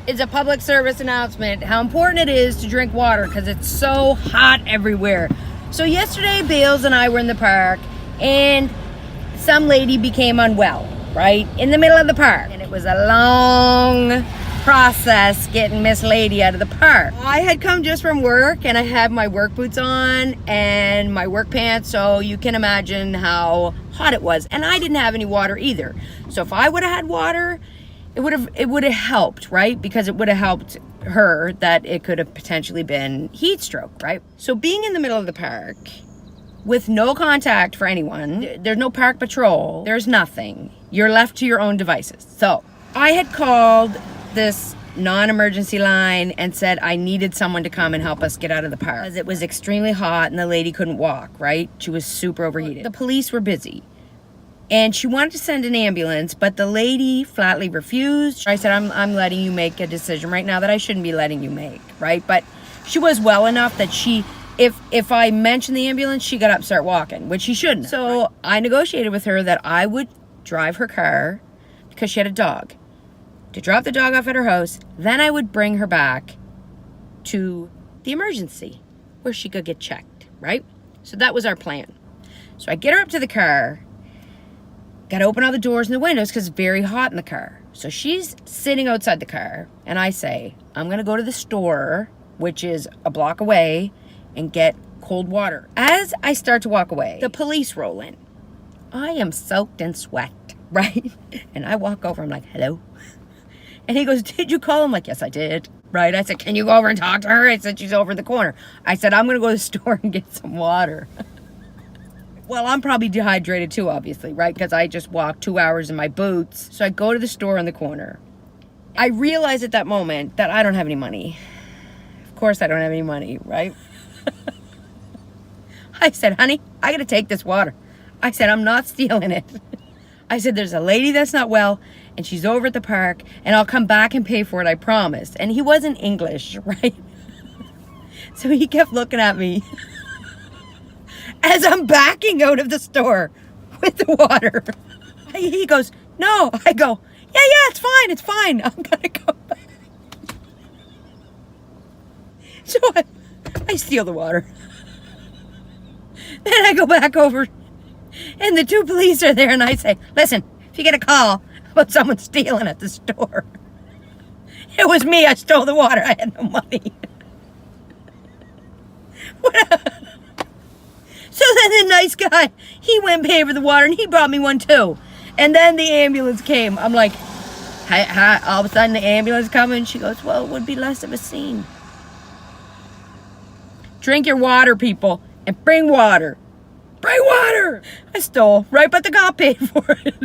is a public service announcement how important it is to drink water because it's so hot everywhere. So yesterday, Bales and I were in the park and some lady became unwell, right? In the middle of the park. And it was a long process getting Miss Lady out of the park. I had come just from work and I had my work boots on and my work pants, so you can imagine how hot it was. And I didn't have any water either. So if I would have had water, it would have helped, right? Because it would have helped her that it could have potentially been heat stroke, right? So being in the middle of the park with no contact for anyone, there's no park patrol, there's nothing. You're left to your own devices. So I had called this non-emergency line and said I needed someone to come and help us get out of the park because it was extremely hot and the lady couldn't walk, right? She was super overheated. The police were busy and she wanted to send an ambulance, but the lady flatly refused. I said, I'm letting you make a decision right now that I shouldn't be letting you make, right? But she was well enough that if I mentioned the ambulance, she got up and started walking, which she shouldn't. So I negotiated with her that I would drive her car because she had a dog, to drop the dog off at her house. Then I would bring her back to the emergency where she could get checked, right? So that was our plan. So I get her up to the car, got to open all the doors and the windows because it's very hot in the car. So she's sitting outside the car and I say, I'm going to go to the store, which is a block away, and get cold water. As I start to walk away, the police roll in. I am soaked in sweat, right? And I walk over, I'm like, hello? And he goes, did you call him? I'm like, yes, I did. Right? I said, can you go over and talk to her? I said, she's over in the corner. I said, I'm going to go to the store and get some water. Well, I'm probably dehydrated too, obviously, right? Because I just walked 2 hours in my boots. So I go to the store in the corner. I realize at that moment that I don't have any money. Of course I don't have any money, right? I said, honey, I got to take this water. I said, I'm not stealing it. I said, there's a lady that's not well, and she's over at the park, and I'll come back and pay for it, I promise. And he wasn't English, right? So he kept looking at me as I'm backing out of the store with the water. He goes, no. I go, yeah, it's fine. I'm gonna go back. So I steal the water. Then I go back over, and the two police are there, and I say, listen, if you get a call about someone stealing at the store, it was me. I stole the water. I had no money. So then the nice guy, he went and paid for the water, and he brought me one too. And then the ambulance came. I'm like, hi, all of a sudden the ambulance coming. She goes, well, it would be less of a scene. Drink your water, people, and bring water. Bring water! I stole, right? But the cop paid for it.